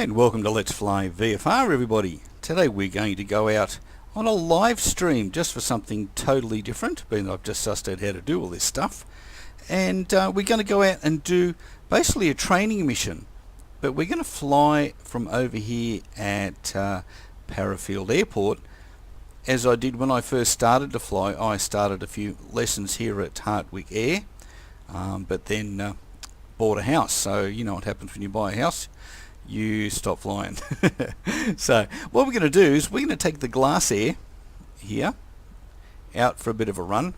And welcome to Let's Fly VFR, everybody. Today we're going to go out on a live stream just for something totally different, being that I've just sussed out how to do all this stuff. And we're going to go out and do basically a training mission, but we're going to fly from over here at Parafield Airport. As I did when I first started to fly, I started a few lessons here at Hartwick Air, but then bought a house. So you know what happens when you buy a house. You stop flying. So what we're going to do is we're going to take the Glassair here out for a bit of a run.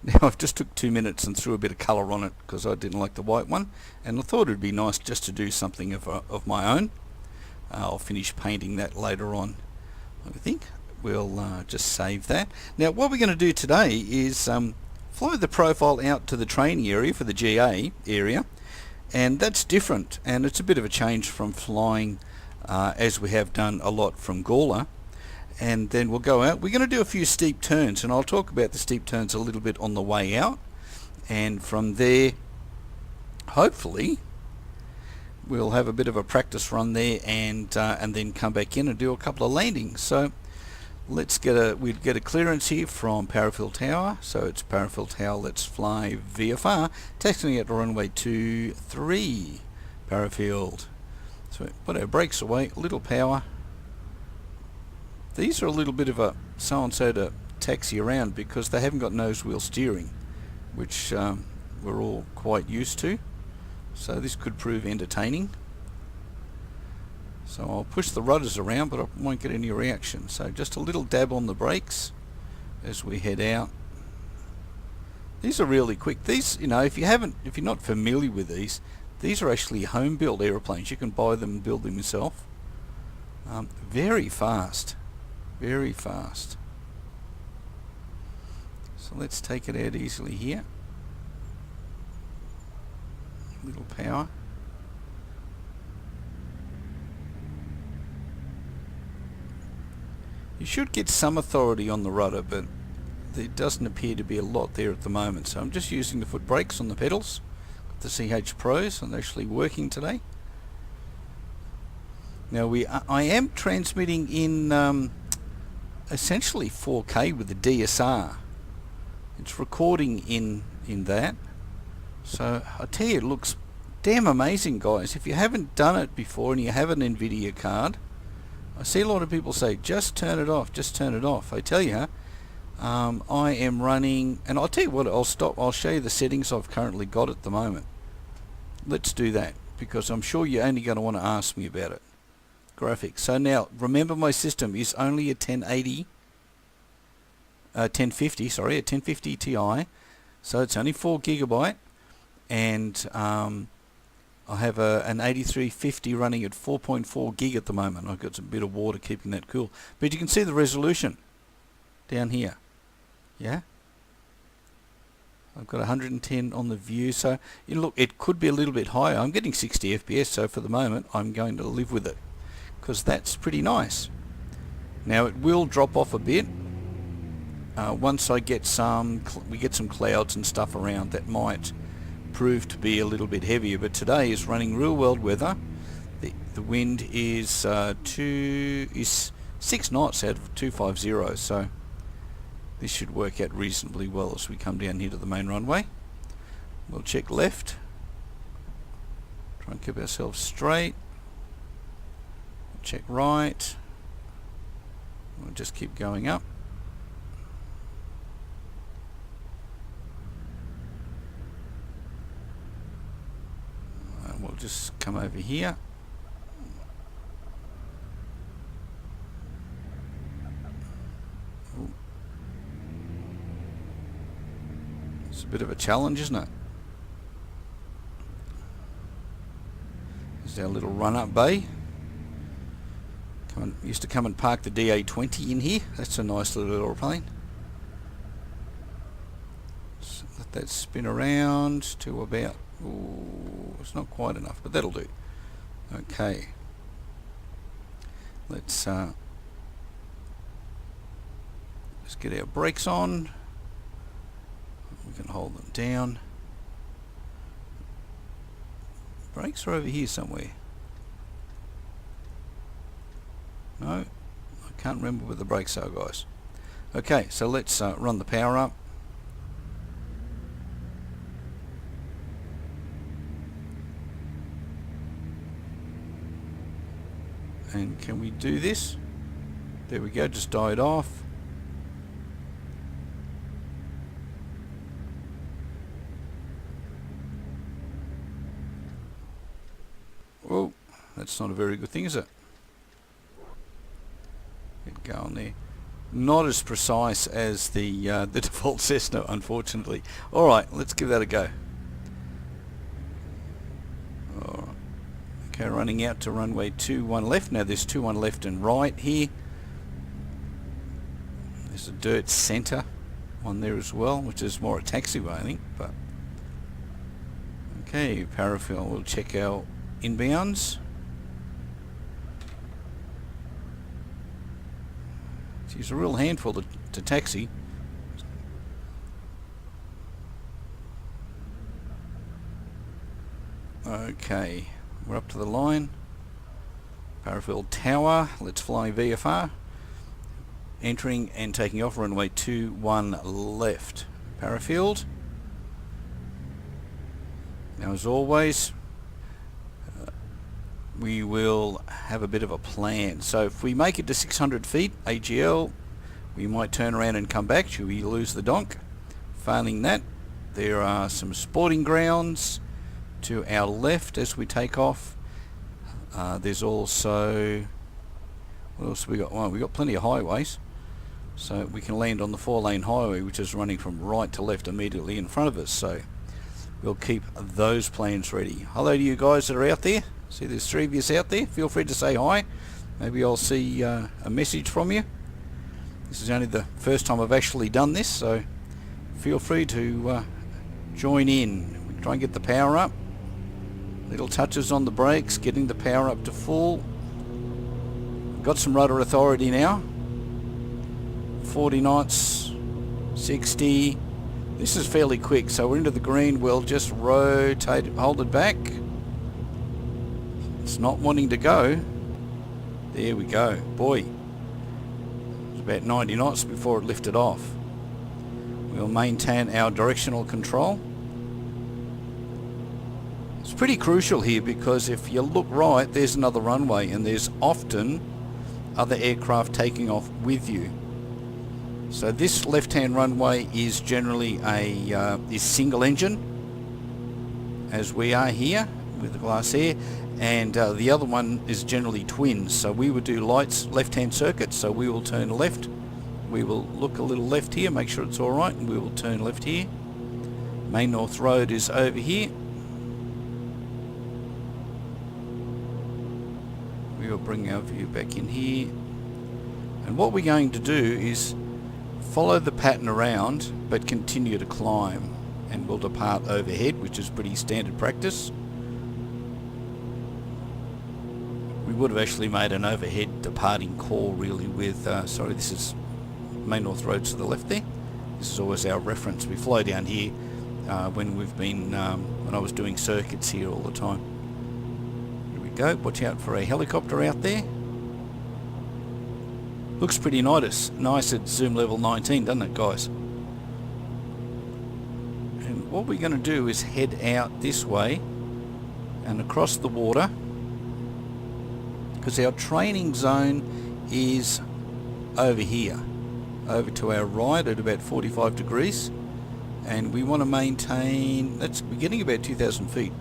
Now I've just took 2 minutes and threw a bit of colour on it because I didn't like the white one, and I thought it'd be nice just to do something of my own. I'll finish painting that later on. I think we'll just save that. Now what we're going to do today is fly the profile out to the training area for the GA area. And that's different, and it's a bit of a change from flying as we have done a lot from Gawler. And then we'll go out. We're going to do a few steep turns, and I'll talk about the steep turns a little bit on the way out. And from there, hopefully, we'll have a bit of a practice run there, and then come back in and do a couple of landings. So let's we'll get a clearance here from Parafield Tower. So it's Parafield Tower, let's fly VFR, taxiing at runway 23, Parafield. So we put our brakes away, a little power. These are a little bit of a so-and-so to taxi around because they haven't got nose wheel steering, which we're all quite used to. So this could prove entertaining. So I'll push the rudders around, but I won't get any reaction. So just a little dab on the brakes as we head out. These are really quick. These, you know, if you're not familiar with these are actually home-built aeroplanes. You can buy them and build them yourself. Very fast, very fast. So let's take it out easily here. Little power. You should get some authority on the rudder, but there doesn't appear to be a lot there at the moment. So I'm just using the foot brakes on the pedals. Got the CH Pros, and they're actually working today. Now I am transmitting in essentially 4K with the DSR. It's recording in that. So I tell you, it looks damn amazing, guys. If you haven't done it before and you have an Nvidia card, I see a lot of people say, just turn it off, just turn it off. I tell you, I am running, and I'll tell you what, I'll show you the settings I've currently got at the moment. Let's do that, because I'm sure you're only going to want to ask me about it. Graphics. So now, remember my system is only a 1050, a 1050 Ti, so it's only 4GB, and I have an 8350 running at 4.4 gig at the moment. I've got some bit of water keeping that cool. But you can see the resolution down here. Yeah? I've got 110 on the view. So, you know, look, it could be a little bit higher. I'm getting 60 FPS, so for the moment I'm going to live with it, because that's pretty nice. Now it will drop off a bit. Once I get we get some clouds and stuff around, that might prove to be a little bit heavier, but today is running real world weather. The wind is 6 knots out of 250, so this should work out reasonably well as we come down here to the main runway. We'll check left, try and keep ourselves straight, check right, we'll just keep going up. We'll just come over here. Ooh. It's a bit of a challenge, isn't it? There's our little run-up bay. Used to come and park the DA20 in here. That's a nice little aeroplane. So let that spin around to about... Ooh, it's not quite enough, but that'll do. Okay. Let's just get our brakes on. We can hold them down. Brakes are over here somewhere. No, I can't remember where the brakes are, guys. Okay, so let's run the power up. And can we do this? There we go, just died off. Oh, that's not a very good thing, is it? Get going there. Not as precise as the default Cessna, unfortunately. Alright, let's give that a go. Alright. Okay, running out to runway 21 left. Now there's 21 left and right here. There's a dirt centre on there as well, which is more a taxiway, I think. But okay, Parafield, we'll check our inbounds. She's a real handful to taxi. Okay, we're up to the line. Parafield Tower, let's fly VFR. Entering and taking off runway 21 left. Parafield. Now as always, we will have a bit of a plan. So if we make it to 600 feet AGL, we might turn around and come back should we lose the donk. Failing that, there are some sporting grounds to our left as we take off. There's also, what else we got? Well, we got plenty of highways, so we can land on the 4-lane highway, which is running from right to left immediately in front of us. So we'll keep those plans ready. Hello to you guys that are out there. See, there's 3 of you out there. Feel free to say hi. Maybe I'll see a message from you. This is only the first time I've actually done this, so feel free to join in. We try and get the power up. Little touches on the brakes, getting the power up to full. Got some rudder authority now. 40 knots, 60. This is fairly quick, so we're into the green. We'll just rotate, hold it back. It's not wanting to go. There we go. Boy, it was about 90 knots before it lifted off. We'll maintain our directional control. It's pretty crucial here because if you look right, there's another runway and there's often other aircraft taking off with you. So this left-hand runway is generally a is single engine, as we are here with the Glassair, and the other one is generally twins. So we would do lights left-hand circuit, so we will turn left. We will look a little left here, make sure it's alright, and we will turn left here. Main North Road is over here. We will bring our view back in here. And what we're going to do is follow the pattern around, but continue to climb. And we'll depart overhead, which is pretty standard practice. We would have actually made an overhead departing call really with, sorry, this is Main North Road to the left there. This is always our reference. We fly down here when we've been, when I was doing circuits here all the time. Here we go, watch out for a helicopter out there. Looks pretty nice at zoom level 19, doesn't it, guys? And what we're going to do is head out this way and across the water, because our training zone is over here, over to our right at about 45 degrees, and we want to maintain, we're getting about 2,000 feet.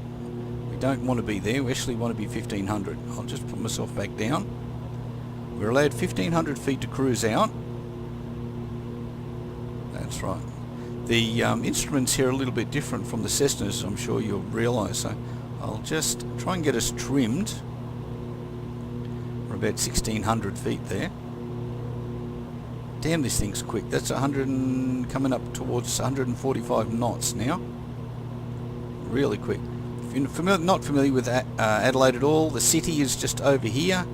We don't want to be there, we actually want to be 1,500. I'll just put myself back down. We're allowed 1,500 feet to cruise out. That's right. The instruments here are a little bit different from the Cessnas, I'm sure you'll realise. So I'll just try and get us trimmed. We're about 1,600 feet there. Damn, this thing's quick. That's 100 and coming up towards 145 knots now. Really quick. If you're not familiar with Adelaide at all, the city is just over here.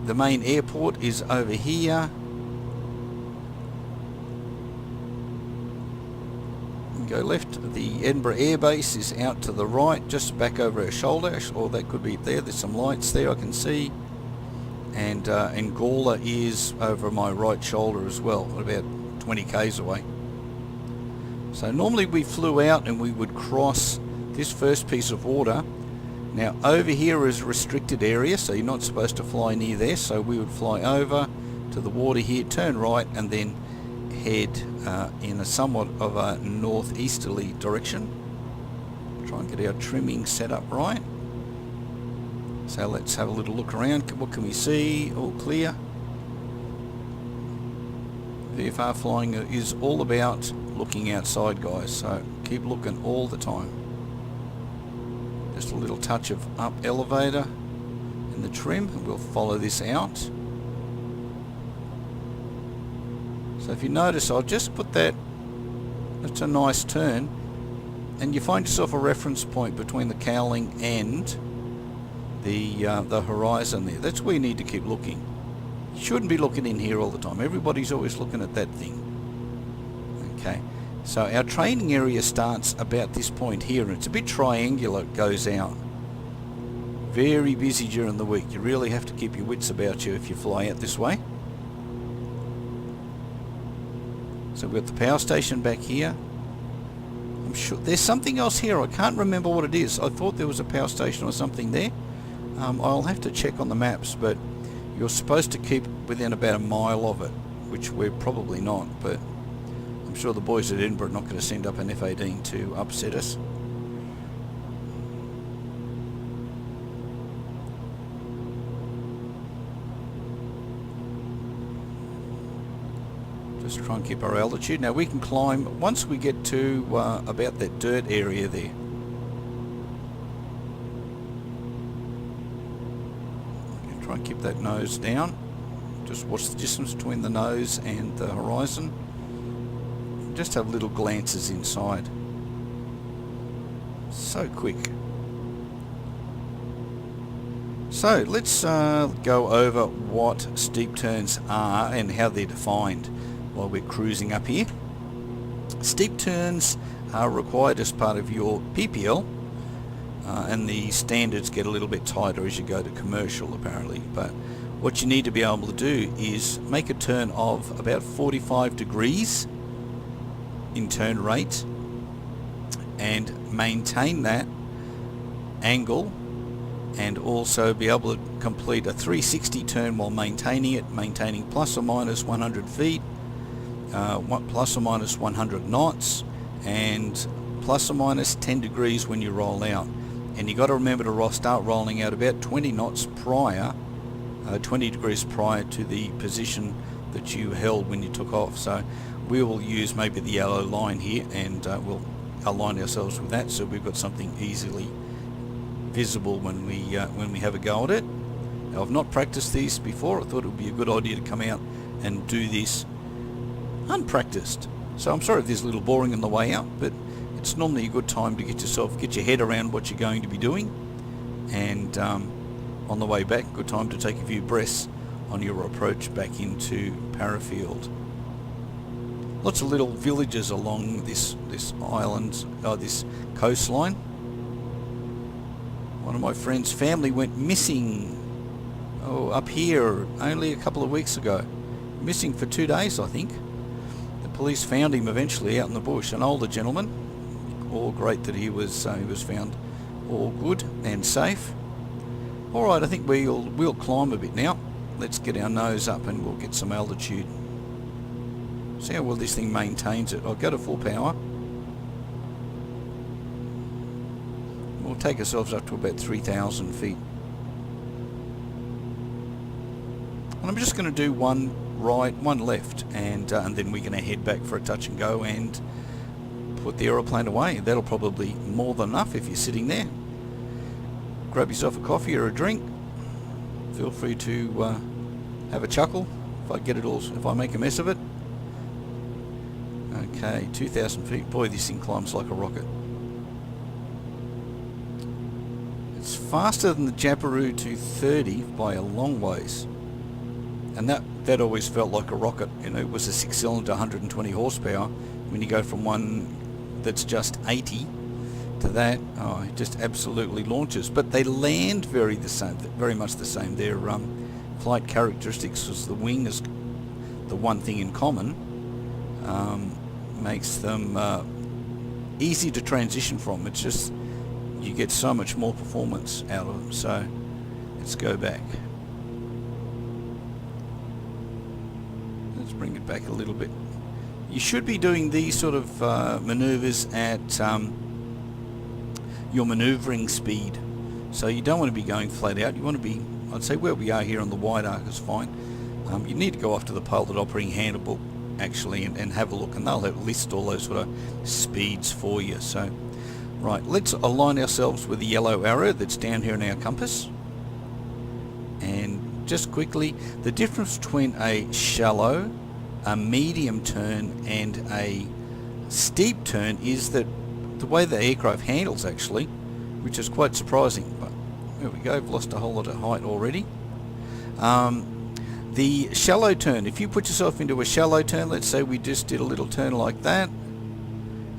The main airport is over here. We go left. The Edinburgh Air Base is out to the right, just back over our shoulder, or that could be there. There's some lights there I can see. and Angola is over my right shoulder as well, about 20 k's away. So normally we flew out and we would cross this first piece of water. Now over here is a restricted area, so you're not supposed to fly near there, so we would fly over to the water here, turn right, and then head in a somewhat of a northeasterly direction. Try and get our trimming set up right. So let's have a little look around. What can we see? All clear. VFR flying is all about looking outside, guys, so keep looking all the time. Just a little touch of up elevator in the trim, and we'll follow this out. So if you notice, I'll just put that, that's a nice turn, and you find yourself a reference point between the cowling and the horizon there. That's where you need to keep looking. You shouldn't be looking in here all the time. Everybody's always looking at that thing. Okay, so our training area starts about this point here, and it's a bit triangular. It goes out. Very busy during the week. You really have to keep your wits about you if you fly out this way. So we've got the power station back here. I'm sure there's something else here. I can't remember what it is. I thought there was a power station or something there. I'll have to check on the maps, but you're supposed to keep within about a mile of it, which we're probably not, but I'm sure the boys at Edinburgh are not going to send up an F-18 to upset us. Just try and keep our altitude. Now we can climb once we get to about that dirt area there. Try and keep that nose down. Just watch the distance between the nose and the horizon. Just have little glances inside. So quick. So let's go over what steep turns are and how they're defined while we're cruising up here. Steep turns are required as part of your PPL. And the standards get a little bit tighter as you go to commercial, apparently, but what you need to be able to do is make a turn of about 45 degrees in turn rate and maintain that angle, and also be able to complete a 360 turn while maintaining it, maintaining plus or minus 100 feet, plus or minus 100 knots, and plus or minus 10 degrees when you roll out. And you got to remember to start rolling out about 20 knots prior, 20 degrees prior to the position that you held when you took off. So we will use maybe the yellow line here, and we'll align ourselves with that so we've got something easily visible when we have a go at it. Now, I've not practiced these before. I thought it would be a good idea to come out and do this unpracticed. So I'm sorry if this is a little boring on the way out, but it's normally a good time to get your head around what you're going to be doing, and on the way back, good time to take a few breaths on your approach back into Parafield. Lots of little villages along this island, this coastline. One of my friend's family went missing up here only a couple of weeks ago. Missing for 2 days, I think. The police found him eventually out in the bush, an older gentleman. All great that he was found all good and safe. Alright, I think we'll climb a bit now. Let's get our nose up and we'll get some altitude. See how well this thing maintains it. I'll go to full power. We'll take ourselves up to about 3,000 feet. And I'm just going to do one right, one left, and then we're going to head back for a touch and go and put the aeroplane away. That'll probably be more than enough if you're sitting there. Grab yourself a coffee or a drink. Feel free to have a chuckle if I make a mess of it. Okay, 2,000 feet. Boy, this thing climbs like a rocket. It's faster than the Jabiru 230 by a long ways. And that always felt like a rocket. You know, it was a 6-cylinder, 120 horsepower. When you go from one that's just 80 to that, it just absolutely launches. But they land very much the same. flight characteristics, because the wing is the one thing in common, makes them easy to transition from. It's just you get so much more performance out of them. So let's go back. Let's bring it back a little bit. You should be doing these sort of maneuvers at your maneuvering speed. So you don't want to be going flat out. You want to be, I'd say where we are here on the wide arc is fine. You need to go off to the pilot operating handbook actually and have a look, and they'll have list all those sort of speeds for you. So right, let's align ourselves with the yellow arrow that's down here in our compass. And just quickly, the difference between a shallow, a medium turn and a steep turn is that the way the aircraft handles actually, which is quite surprising. But there we go, I've lost a whole lot of height already. The shallow turn, if you put yourself into a shallow turn, let's say we just did a little turn like that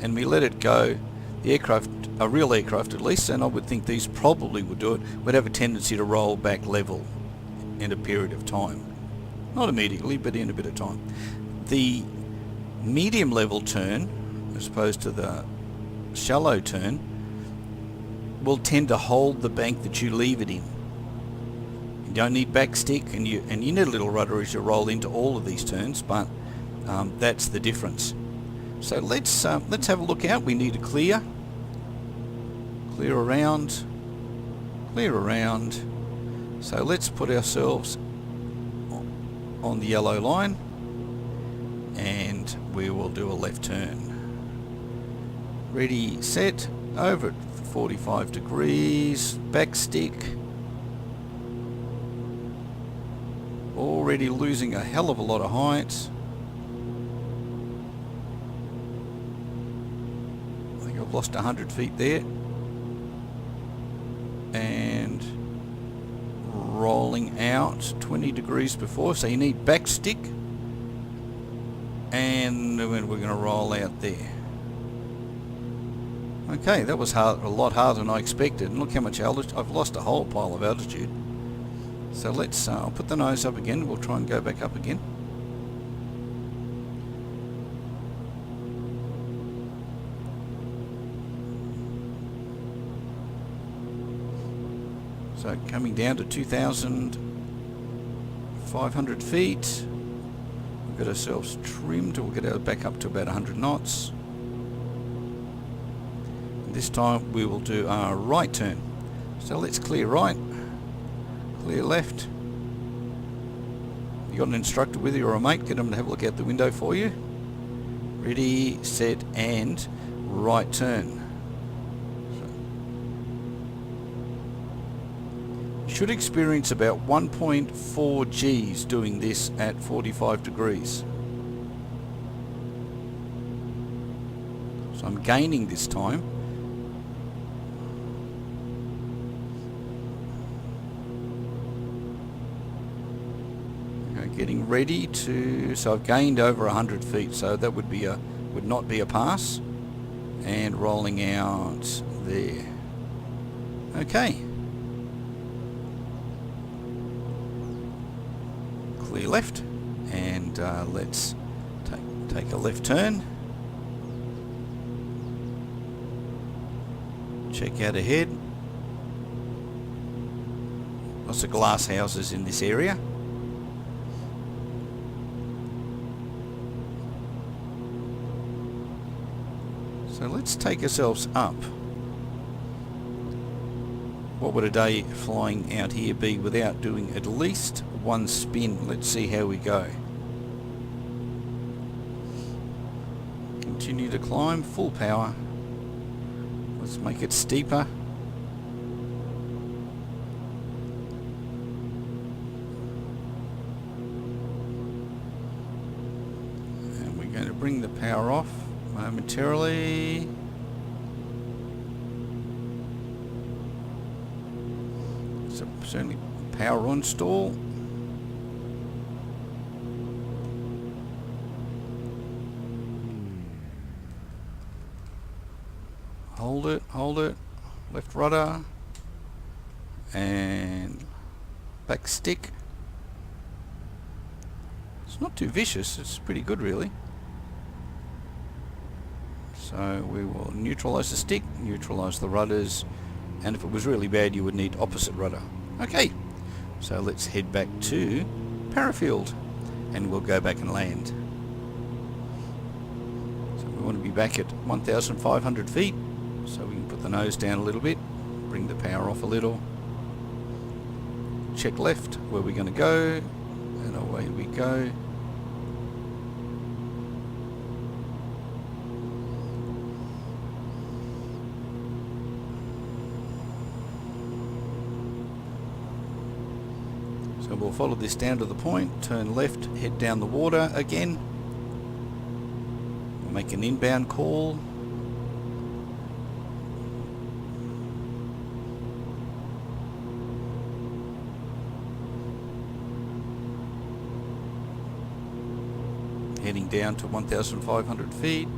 and we let it go, the aircraft, a real aircraft at least, and I would think these probably would do it, would have a tendency to roll back level in a period of time. Not immediately, but in a bit of time. The medium level turn, as opposed to the shallow turn, will tend to hold the bank that you leave it in. You don't need backstick, and you need a little rudder as you roll into all of these turns, but that's the difference. So let's have a look out. We need to clear around. So let's put ourselves on the yellow line, and we will do a left turn. Ready, set, over at 45 degrees, backstick. Already losing a hell of a lot of height. I think I've lost 100 feet there. And rolling out 20 degrees before, so you need backstick. And we're going to roll out there. Okay, that was a lot harder than I expected. And look how much altitude. I've lost a whole pile of altitude. So let's, I'll put the nose up again. We'll try and go back up again. So coming down to 2,500 feet. We've got ourselves trimmed. We'll get our back up to about 100 knots. And this time we will do our right turn. So let's clear right. Clear left. You got an instructor with you or a mate, get them to have a look out the window for you. Ready, set, and right turn. You should experience about 1.4 Gs doing this at 45 degrees. So I'm gaining this time. Getting ready to, so I've gained over 100 feet, so that would not be a pass, and rolling out there. Okay, clear left, and let's take a left turn, check out ahead. Lots of glass houses in this area. So let's take ourselves up. What would a day flying out here be without doing at least one spin? Let's see how we go. Continue to climb, full power. Let's make it steeper. And we're going to bring the power off momentarily. So certainly power on stall. Hold it, left rudder and back stick. It's not too vicious, it's pretty good really. So we will neutralise the stick, neutralise the rudders, and if it was really bad you would need opposite rudder. Okay, so let's head back to Parafield and we'll go back and land. So we want to be back at 1,500 feet, so we can put the nose down a little bit, bring the power off a little, check left where we're going to go, and away we go. So we'll follow this down to the point, turn left, head down the water again. We'll make an inbound call. Heading down to 1,500 feet.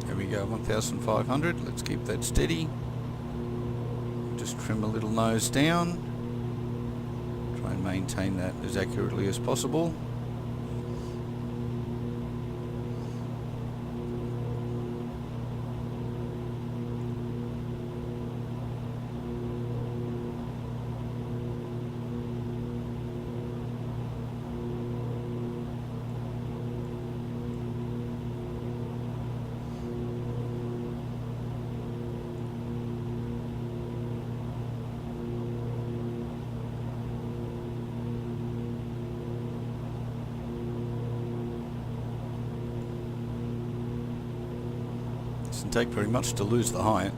There we go, 1,500. Let's keep that steady. Just trim a little nose down. Try and maintain that as accurately as possible. Doesn't take very much to lose the height.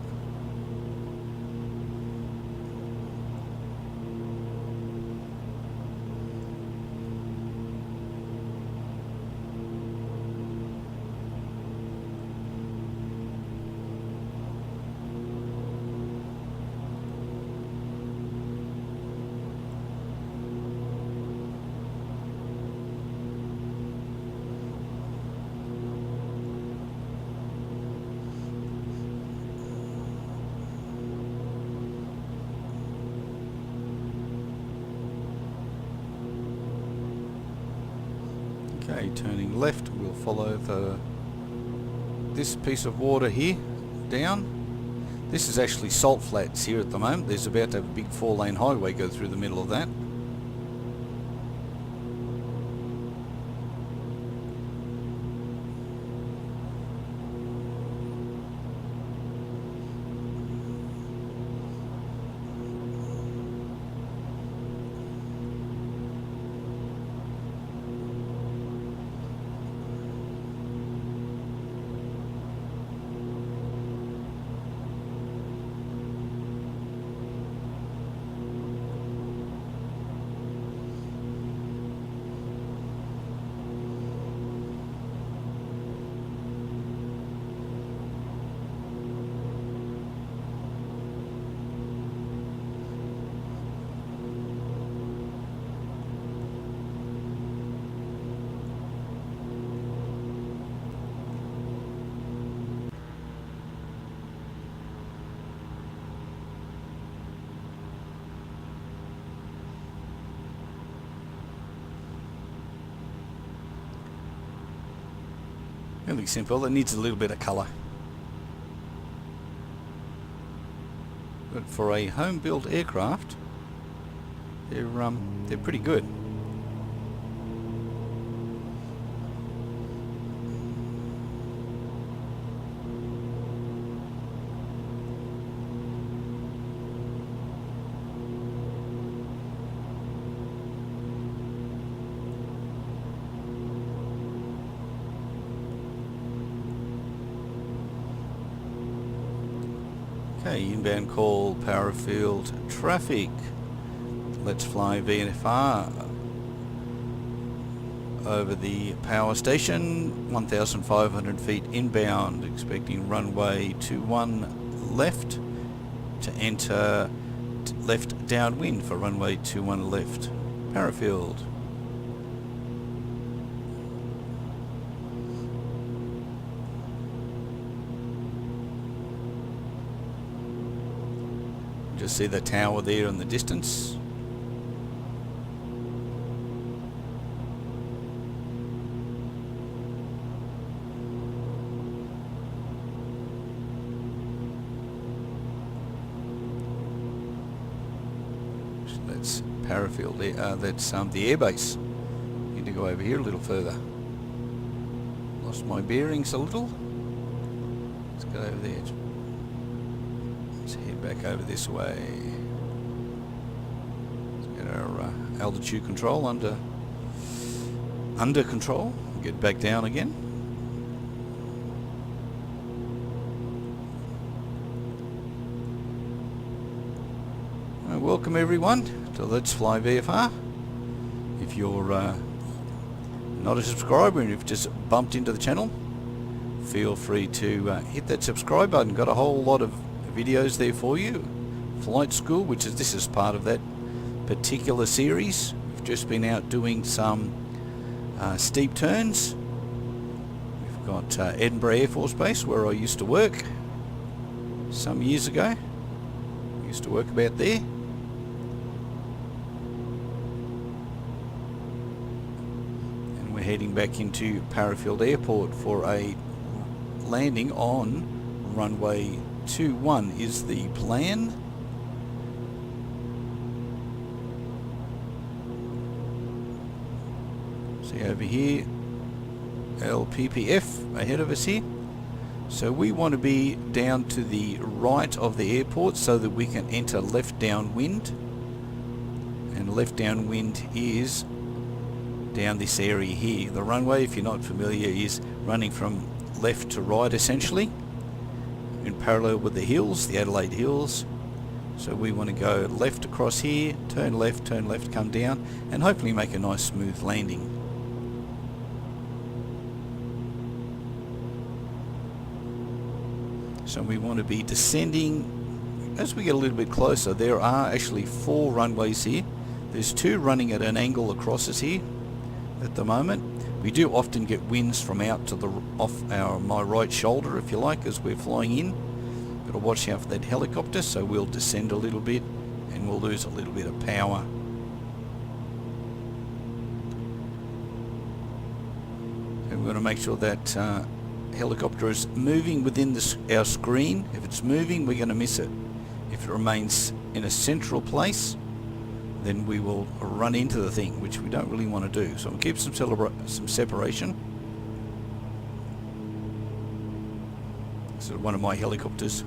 Okay, turning left, we'll follow this piece of water here down. This is actually salt flats here at the moment. There's about to have a big 4-lane highway go through the middle of that. Really simple, it needs a little bit of colour. But for a home-built aircraft, they're pretty good. Okay, inbound call, Parafield traffic. Let's fly VFR over the power station, 1,500 feet inbound, expecting runway 21 left to enter left downwind for runway 21 left. Parafield. Just see the tower there in the distance. That's Parafield there. That's the airbase. Need to go over here a little further. Lost my bearings a little. Let's go over there. Let's head back over this way. Let's get our altitude control under control. Get back down again. Welcome everyone to Let's Fly VFR. If you're not a subscriber and you've just bumped into the channel, feel free to hit that subscribe button. Got a whole lot of videos there for you. Flight School, this is part of that particular series. We've just been out doing some steep turns. We've got Edinburgh Air Force Base, where I used to work some years ago. I used to work about there. We're heading back into Parafield Airport for a landing on runway 21 is the plan. See over here, YPPF ahead of us here. So we want to be down to the right of the airport so that we can enter left downwind. And left downwind is down this area here. The runway, if you're not familiar, is running from left to right essentially in parallel with the hills, the Adelaide Hills. So we want to go left across here, turn left, come down, and hopefully make a nice smooth landing. So we want to be descending as we get a little bit closer. There are actually 4 runways here. There's 2 running at an angle across us here at the moment. We do often get winds from out to the my right shoulder, if you like, as we're flying in. Got to watch out for that helicopter, so we'll descend a little bit and we'll lose a little bit of power. And we're going to make sure that helicopter is moving within our screen. If it's moving, we're going to miss it. If it remains in a central place, then we will run into the thing, which we don't really want to do. So we'll keep some separation. This is one of my helicopters.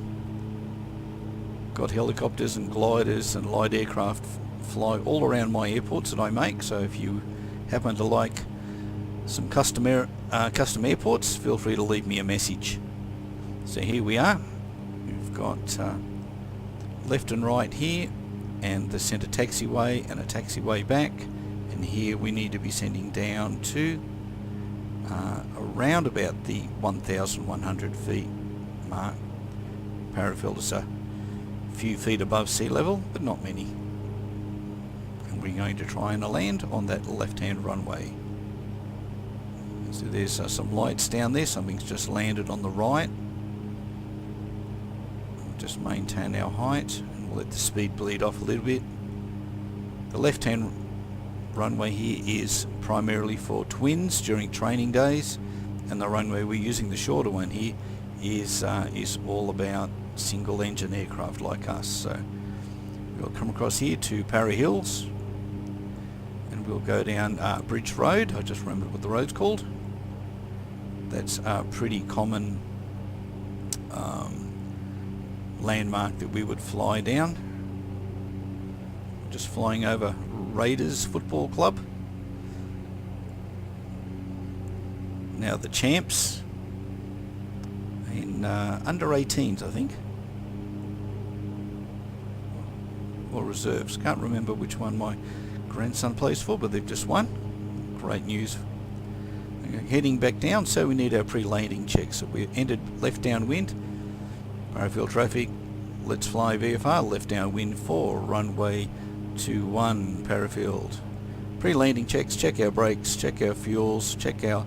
Got helicopters and gliders and light aircraft fly all around my airports that I make. So if you happen to like some custom airports, feel free to leave me a message. So here we are. We've got left and right here, and the centre taxiway and a taxiway back, and here we need to be sending down to around about the 1,100 feet mark. Parafield is a few feet above sea level, but not many, and we're going to try and land on that left hand runway. So there's some lights down there, something's just landed on the right. We'll just maintain our height. We'll let the speed bleed off a little bit. The left-hand runway here is primarily for twins during training days, and the runway we're using, the shorter one here, is all about single-engine aircraft like us. So we'll come across here to Para Hills, and we'll go down Bridge Road. I just remembered what the road's called. That's a pretty common landmark that we would fly down. Just flying over Raiders Football Club. Now the champs in under 18s, I think, or reserves. Can't remember which one my grandson plays for, but they've just won. Great news. Heading back down, so we need our pre-landing check. So we entered left downwind. Parafield traffic, let's fly VFR, left downwind 4, runway 21, Parafield. Pre-landing checks, check our brakes, check our fuels, check our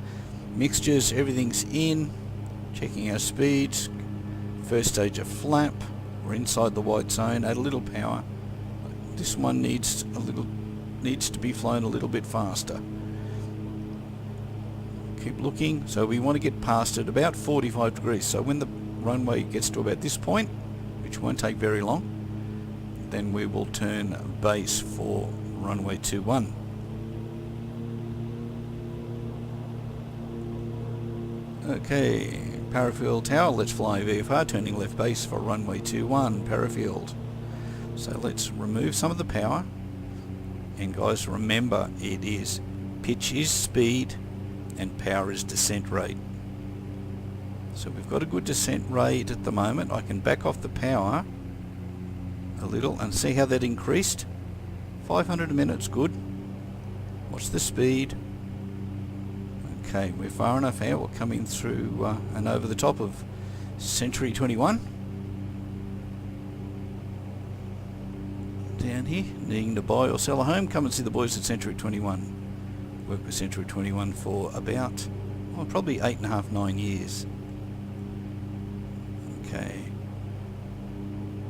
mixtures, everything's in, checking our speeds, first stage of flap, we're inside the white zone, add a little power. This one needs to be flown a little bit faster. Keep looking, so we want to get past it about 45 degrees, so when the runway gets to about this point, which won't take very long, then we will turn base for runway 21. Okay, Parafield Tower, let's fly VFR, turning left base for runway 21, Parafield. So let's remove some of the power, and guys, remember, it is pitch is speed and power is descent rate. So we've got a good descent rate at the moment. I can back off the power a little and see how that increased. 500 a minute's good. What's the speed? Okay, we're far enough out. We're coming through and over the top of Century 21. Down here, needing to buy or sell a home, come and see the boys at Century 21. Worked with Century 21 for about, well, probably 8.5, 9 years. Okay.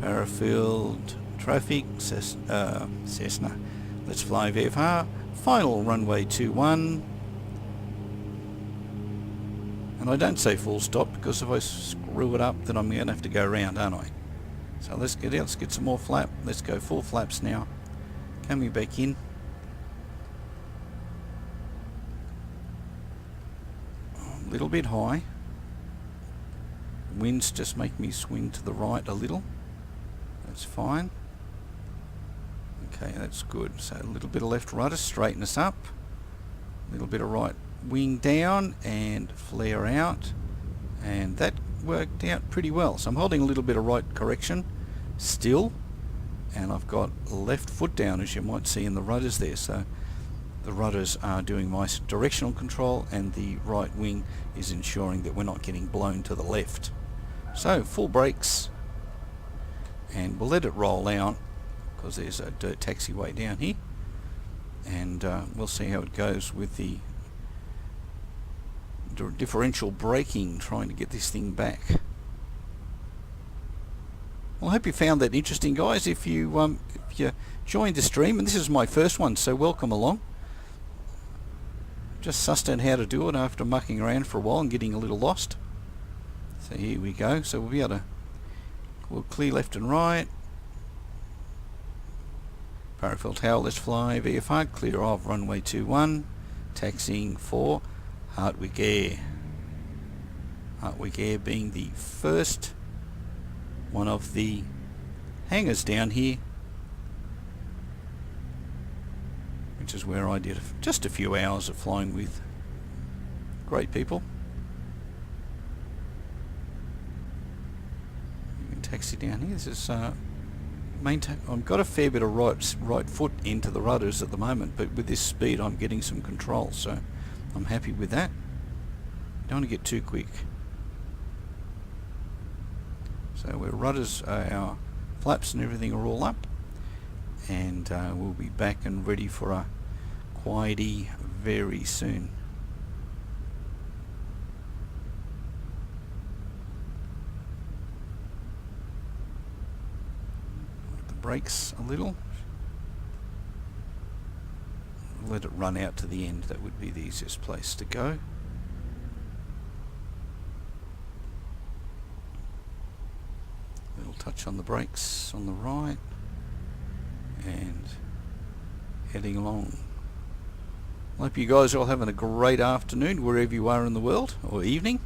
Parafield traffic, Cessna. Let's fly VFR. Final runway 21. And I don't say full stop because if I screw it up, then I'm going to have to go around, aren't I? So let's get out, let's get some more flap. Let's go full flaps now. Coming back in. A little bit high. Winds just make me swing to the right a little. That's fine. Okay, that's good. So a little bit of left rudder, straighten us up. A little bit of right wing down and flare out. And that worked out pretty well. So I'm holding a little bit of right correction still, and I've got left foot down, as you might see in the rudders there. So the rudders are doing my directional control, and the right wing is ensuring that we're not getting blown to the left. So full brakes, and we'll let it roll out because there's a dirt taxiway down here, and we'll see how it goes with the differential braking, trying to get this thing back. Well, I hope you found that interesting, guys. If you joined the stream, and this is my first one, so welcome along. Just sussed out how to do it after mucking around for a while and getting a little lost. So here we go. So we'll clear left and right. Parafield Tower, let's fly VFR, clear of runway 21, taxiing for Hartwig Air. Hartwig Air being the first one of the hangars down here, which is where I did just a few hours of flying with great people. You can taxi down here. This is I've got a fair bit of right foot into the rudders at the moment, but with this speed I'm getting some control, so I'm happy with that. Don't want to get too quick. So our rudders, our flaps and everything are all up, and we'll be back and ready for a quiety very soon. The brakes a little. Let it run out to the end. That would be the easiest place to go. Little touch on the brakes on the right, and heading along. I hope you guys are all having a great afternoon wherever you are in the world, or evening.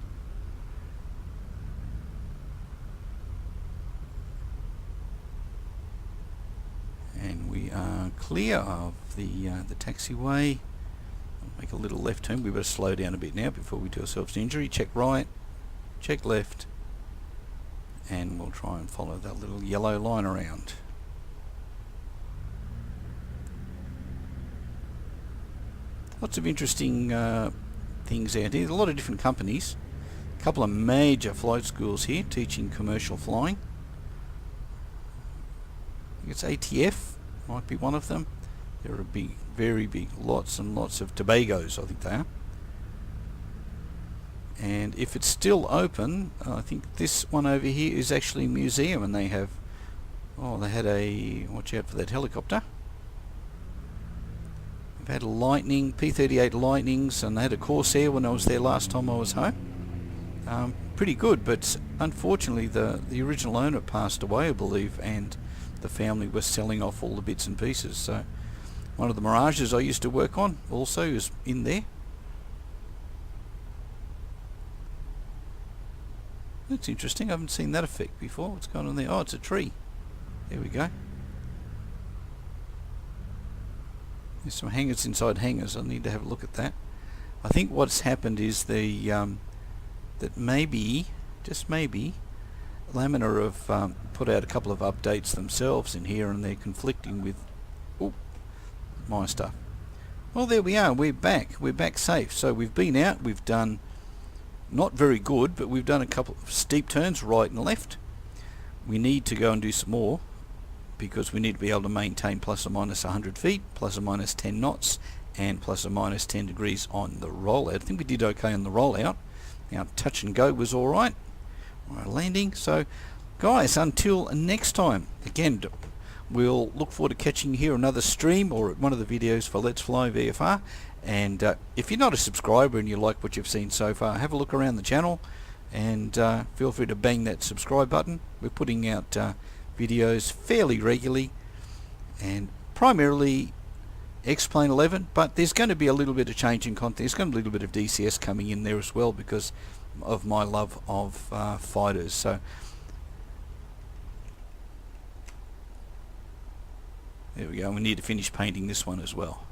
And we are clear of the taxiway. I'll make a little left turn. We better slow down a bit now before we do ourselves an injury. Check right, check left, and we'll try and follow that little yellow line around. Lots of interesting things out here. A lot of different companies. A couple of major flight schools here teaching commercial flying. it's ATF, might be one of them. They're a big, very big, lots and lots of Tobagos, I think they are. And if it's still open, I think this one over here is actually a museum, and they have, oh, they had a, watch out for that helicopter. They've had a Lightning, P-38 Lightnings, and they had a Corsair when I was there last time I was home. Pretty good, but unfortunately the original owner passed away, I believe, and the family was selling off all the bits and pieces. So one of the Mirages I used to work on also is in there. That's interesting. I haven't seen that effect before. What's going on there? Oh, it's a tree. There we go. There's some hangars inside hangars. I need to have a look at that. I think what's happened is that maybe, just maybe, Laminar have put out a couple of updates themselves in here, and they're conflicting with my stuff. Well, there we are. We're back. We're back safe. So we've been out. We've done not very good, but we've done a couple of steep turns right and left. We need to go and do some more, because we need to be able to maintain plus or minus 100 feet, plus or minus 10 knots, and plus or minus 10 degrees on the rollout. I think we did okay on the rollout. Now touch and go was alright. Our landing. So guys, until next time, again, we'll look forward to catching you here another stream or at one of the videos for Let's Fly VFR. And if you're not a subscriber and you like what you've seen so far, have a look around the channel, and feel free to bang that subscribe button. We're putting out videos fairly regularly, and primarily X-Plane 11, but there's going to be a little bit of change in content. There's going to be a little bit of DCS coming in there as well, because of my love of fighters. So there we go. We need to finish painting this one as well.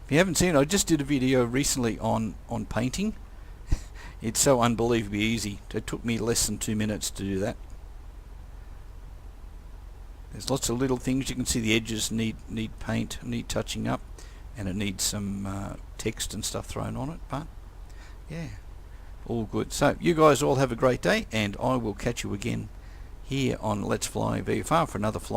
If you haven't seen it, I just did a video recently on painting. It's so unbelievably easy. It took me less than 2 minutes to do that. There's lots of little things. You can see the edges need paint, need touching up, and it needs some text and stuff thrown on it. But yeah, all good. So you guys all have a great day, and I will catch you again here on Let's Fly VFR for another flight.